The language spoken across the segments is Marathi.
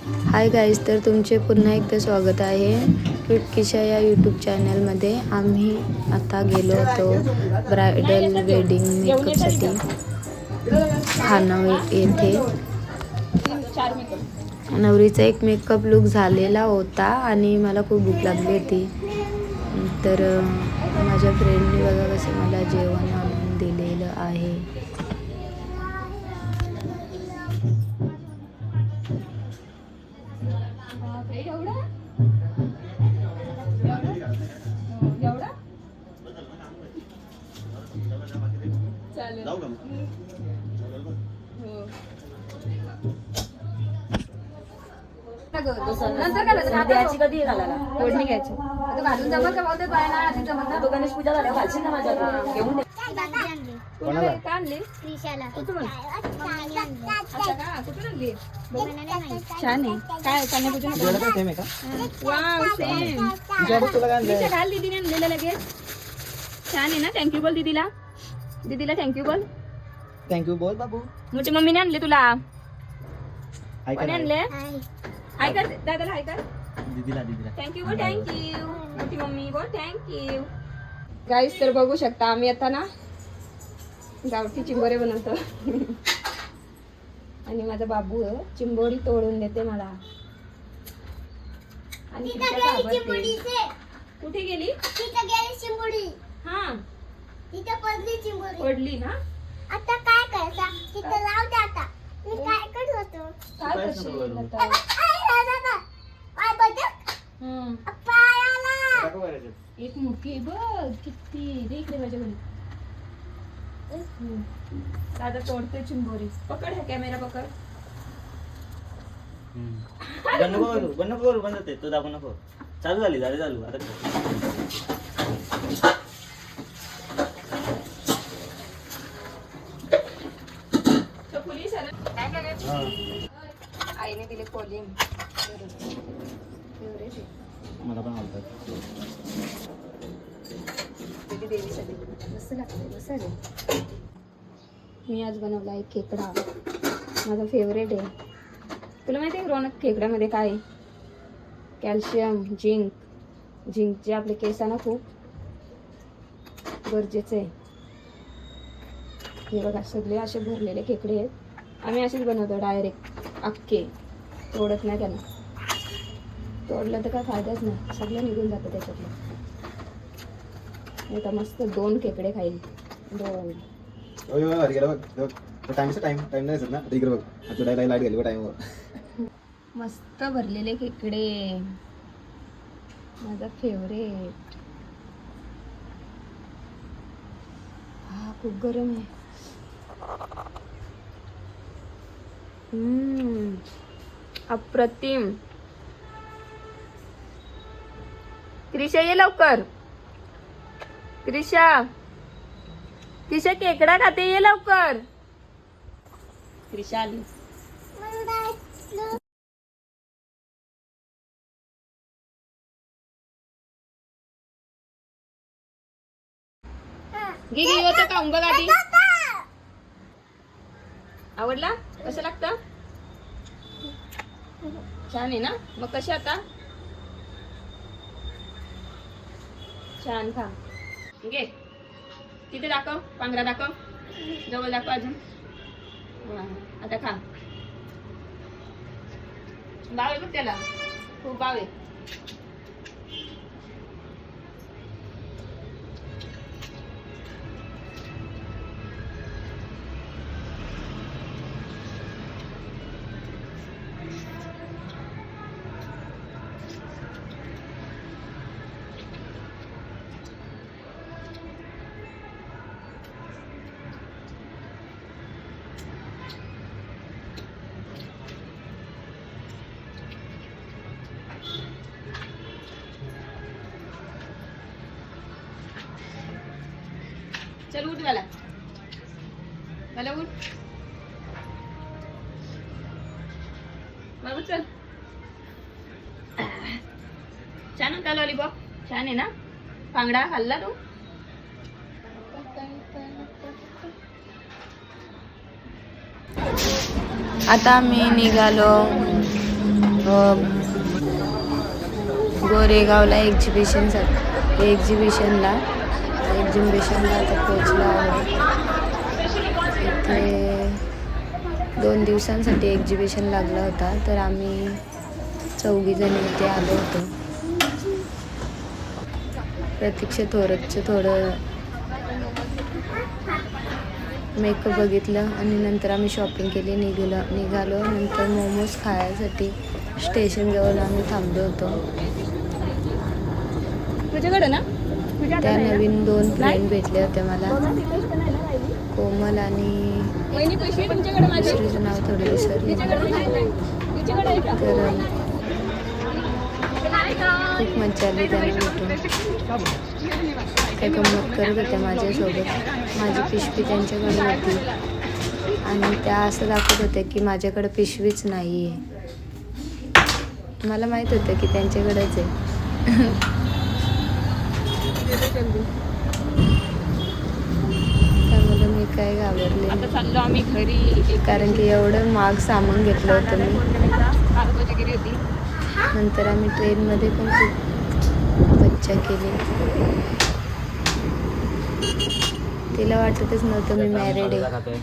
हाय गाईज, तर तुमचे पुन्हा एकदा स्वागत आहे क्यूटकिशा या यूट्यूब चॅनलमध्ये. आम्ही आता गेलो होतो ब्रायडल वेडिंग मेकअपसाठी खानावळ येथे. नवरीचा एक मेकअप लुक झालेला होता आणि मला खूप भूक लागली होती. तर माझ्या फ्रेंडने बघा कसं मला जेवण आणून दिलेलं आहे. द्यायची कधी घालायला ओढणी घ्यायची घालून जमत का भाऊ ते बायना आधी जमत ना. तो गणेश पूजा झाल्यावर घालशील ना माझ्या घेऊन काय आणली छान आहे. काय कन्यापूजन घाल दीदीने आणलेलं लगेच. छान आहे ना. थँक्यू बोल दीदीला. दीदीला थँक्यू बोल. थँक्यू बोल बाबू. मोठी मम्मीने आणले तुला. हाय कोणी आणले? हाय कर दादाला. हाय कर दीदीला. थँक्यू बोल. थँक्यू मोठी मम्मी बोल. थँक्यू गाईस. तर बघू शकता आम्ही आता ना गावठी चिंबोरे बनवतो आणि माझा बाबू चिंबोरी तोडून देते मला. आणि कुठे गेली? चिंबोरी. हा तिथे पडली चिंबोरी. पडली ना. आता काय करायचा? तिथे लावते आता. मी काय करत होतो? काय करशील आता? काय बदक? पायाला. एक मोठी आहे बघ किती. दे इकडे माझ्या घरी. दादा तोडते चिंबोरी. पकड हा कॅमेरा पकड. बंद नको बंद होते. तो दाखवू नको. चालू झाली चालू आता. आईने दिले कोलिंग. मला पण आवडतात. देवीसाठी मस्त लागते. मस्त. मी आज बनवला आहे खेकडा. माझा फेवरेट आहे. तुला माहिती आहे रौनक खेकड्यामध्ये काय आहे? कॅल्शियम, झिंक जे आपले केसांना खूप गरजेचं आहे. हे बघा सगळे असे भरलेले खेकडे आहेत. आम्ही असेच बनवतो डायरेक्ट अख्खे. तोडत नाही त्यांना. तोडलं तर काय फायदाच नाही. सगळं निघून जातं त्याच्यातलं. आता मस्त 2 खेकडे खाईल. 2. मस्त भरलेले खेकडे. माझा फेवरेट. हा खूप गरम आहे. अप्रतिम. क्रिशा ये लवकर. क्रिशा खेकडा खाते. ये लवकर. क्रिशा आली. घे होतं का बघ आधी. आवडला? कसं लागतं? छान आहे ना. मग कसे आता छान खा. घे तिथे दाखव. पांघरा दाखव. जवळ दाखव अजून. आता खा. बाव आहे बघ त्याला. खूप बाव आहे. चल उठ मला उठ बाबू. चल. छान होता लॉलीपॉप. छान आहे ना. पांगडा खाल्ला तू. आता मी निघालो गोरेगावला एक्झिबिशनला आता पोचलो आहोत. इथे 2 दिवसांसाठी एक्झिबिशन लागला होता, तर आम्ही 4 जण इथे आलो होतो. प्रतीक्षा थोरतचं थोडं मेकअप बघितलं आणि नंतर आम्ही शॉपिंग केली. निघालो. नंतर मोमोज खाण्यासाठी स्टेशनजवळ आम्ही थांबलो होतो. तुझ्याकडे ना त्या नवीन 2 फ्रेंड भेटले होते मला, कोमल आणि दुसरीचं नाव थोडं विसरले. तर खूप मजा आली त्यांना भेटून. त्या गंमत करत होत्या माझ्यासोबत. माझी पिशवी त्यांच्याकडे होती आणि त्या असं दाखवत होत्या की माझ्याकडे पिशवीच नाही आहे. मला माहीत होतं की त्यांच्याकडेच आहे. त्यामुळे मी काय घाबरले नाही. चाललो आम्ही घरी, कारण की एवढं महाग सामान घेतलं होतं मी. होती. नंतर आम्ही ट्रेनमध्ये पण खूप मज्जा केली. तिला वाटतच नव्हतं मी मॅरिड आहे.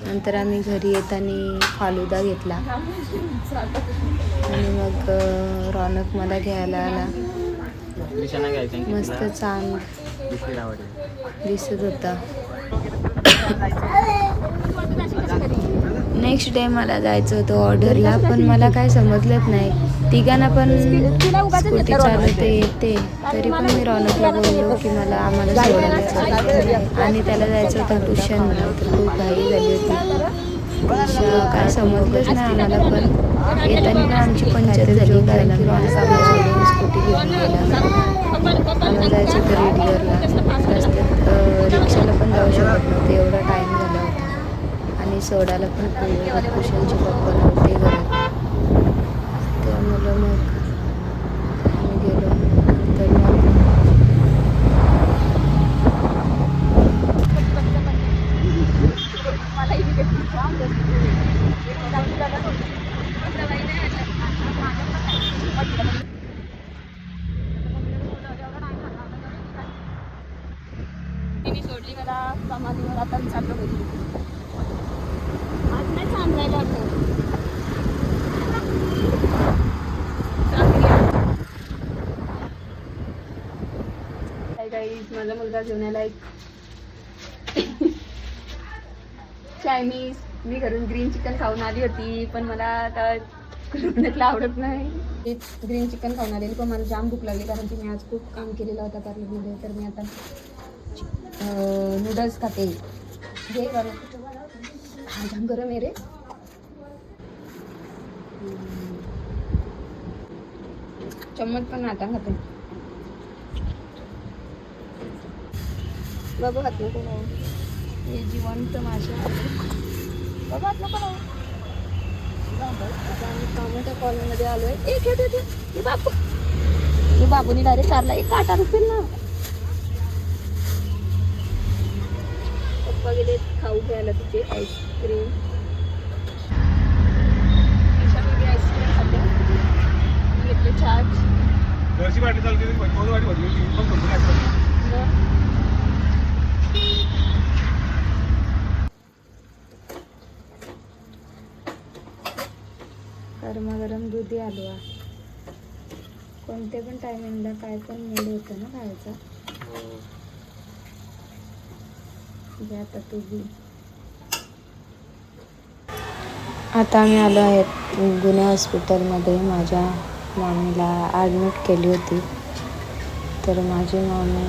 नंतर आम्ही घरी येताना फालुदा घेतला आणि मग रौनक मला घ्यायला आला. मस्त छान दिसत होता. नेक्स्ट डे मला जायचं होतं ऑर्डरला, पण मला काय समजलंच नाही. तिघांना पण स्कूटी चालवता येते, तरी पण मी रौनकला बोललो की आम्हाला सोडायला आणि त्याला जायचं होतं ट्युशनला. तर खूप घाई झाली होती. काय समजलंच नाही आम्हाला. पण येताना पण आमची पंचायत झाली, कारण की रौनक आम्हाला स्कूटी घेऊन गेला. आम्हाला जायचं होतं रेडिओरला. रस्त्यात रिक्षाला पण जाऊ शकत नव्हते, एवढा टाईम झाला होता. आणि सोडायला पण कुशलचे पप्पा नव्हते घरात. त्यामुळं मग आम्ही गेलो. नंतर मग तिने सोडली मला समाधीवर. आता मी चाललो घरी. आज नाही सांगायला माझा मुलगा घेऊन आला एक चायनीज. मी घरून ग्रीन चिकन खाऊन आली होती, पण मला आता रौनकला आवडत नाही. ग्रीन चिकन खाऊन आलेली, पण मला जाम भूक लागली कारण की मी आज खूप काम केलेलं होतं पार्लरमध्ये. तर मी आता नूडल्स खाते. हे जाम गरम आहे रे. चम्मच पण आता खाते. बाबा हात नको लावू. हे जिवंत माशा. बाबा हात नको लावू. आता आम्ही कामाच्या कॉलनीमध्ये आलोय. हे बापू, हे बाबूनी डायरेक्ट कारला. एक काटा रुपेल ना. पप्पा गेले खाऊ घ्यायला तिचे आईस्क्रीम. आईस्क्रीम खाते. घेतले चार्ज. गरमागरम दुधी हलवा. कोणते पण टायमिंगला काय पण मूड होतं ना खायचा. घे आता तू बी. आता आम्ही आलो आहेत गुन्हे हॉस्पिटलमध्ये. माझ्या मामीला ॲडमिट केली होती. तर माझी मामी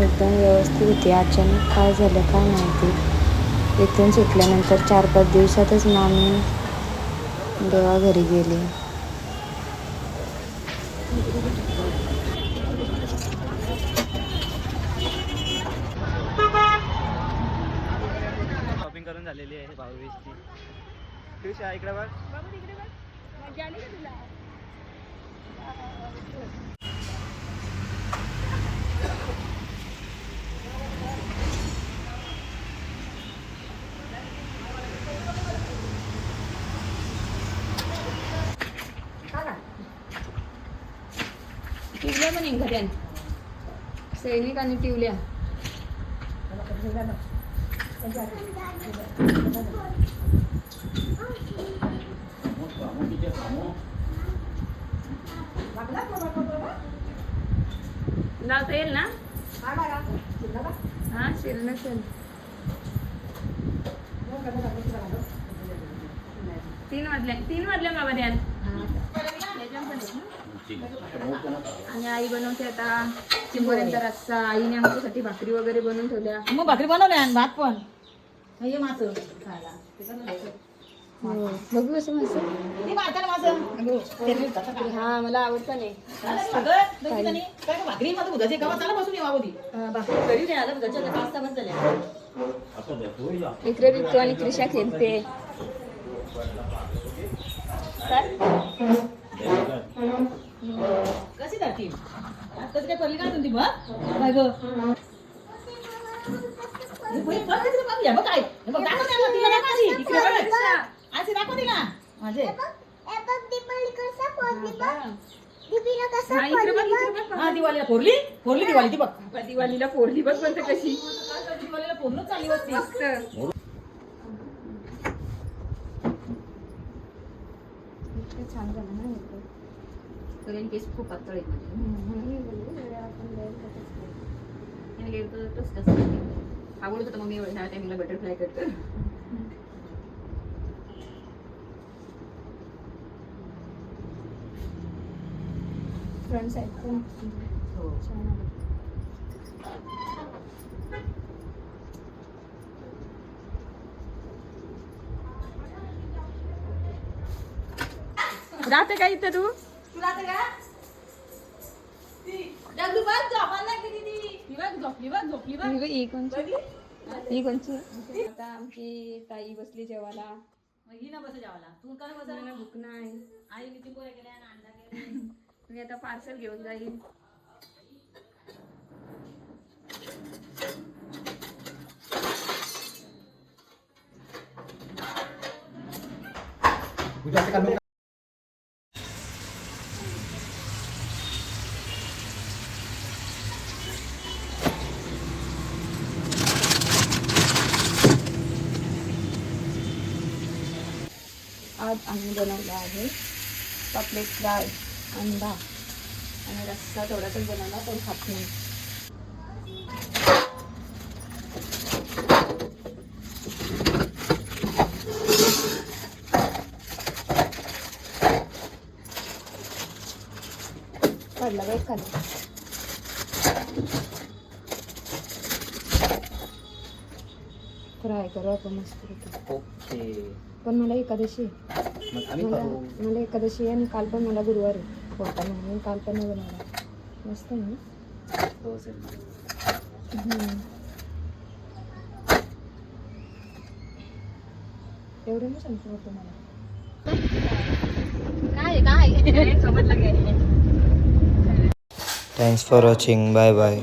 एकदम व्यवस्थित होती. अचानक काय झालं काय माहिती. इथून सुटल्यानंतर 4-5 दिवसातच मामी देवाघरी गेली. शॉपिंग करून झालेली आहे 22ची. ट्युशा इकडे बघ. टिवल्या पण एखाद्यान सैनिक आणि टिवल्या लावता येईल ना हा शेल नसेल 3 वाजल्या बाबा द्याल आणि आई बनवते आता चिंबोऱ्यांचा रस्सा. आईने आमच्यासाठी भाकरी वगैरे बनवून ठेवल्या. मग भाकरी बनवल्या आणि भात पण हे मासं खायला बघू कसं मस्त किती भाताला मासं हा मला आवडतं नाही काय भाकरी मध्ये उद्याचे गावात चाला बसून येऊ अगोदी भाकरी तरी नाही आलं उद्याच्या 5 तास झाल्या इकडे रितू आणि क्रिशा खेळते. कशी जाती आताच काय पडली काय तुमची बघ काय गं हे बघ बघ बघ काय बघ दाखव त्याला तिला दाखव आधी इकडे बघ आधी दाखव तिला माझे ए बघ दीपावली कसा पोहोचली बघ दीपीला कसा हा इकडे बघ इकडे बघ हा दिवाळीला फोरली दिवाळी ती बघ दिवाळीला पोरली बघ पण कशी दिवाळीला फोडूनच चालली होती मस्त. इतकं छान झालं ना हे. करेन केस खूप पातळ आहेत माझे. आणि लेट तर टोस्ट असतं. आवडत होतं मम्मी ह्या टाइमला बटरफ्लाय कट कर. फ्रंट साईड पण हो. छान आहे. राहते का इथं तू? तुला ते का ती जगदू बघ झोपायला लागली ती बघ झोपली बघ ही कोणची? ही कोणची? आता आमची ताई बसली जेवायला. मग ही ना बस जेवायला तू काय बस मला भूक नाही. आई किती पोळ्या केल्या आणि अंडा केला मी आता पार्सल घेऊन जाईल. आज आम्ही बनवला आहे पापलेट फ्राय, अंडा आणि रस्सा थोडासाच बनवला पण खात नाही. पडला बाई खाली. फ्राय करू आपण मस्त पैकी. ओके पण मला एकादशी मग आम्ही मला खाऊ. मला एकादशी आहे आणि काल पण मला गुरुवार आहे होता म्हणून काल पण नाही बनवला. मस्त आहे ना. हो सर. एवढं नाही सांगतो होतं मला. काय समजलं काय? Thanks for watching. Bye bye.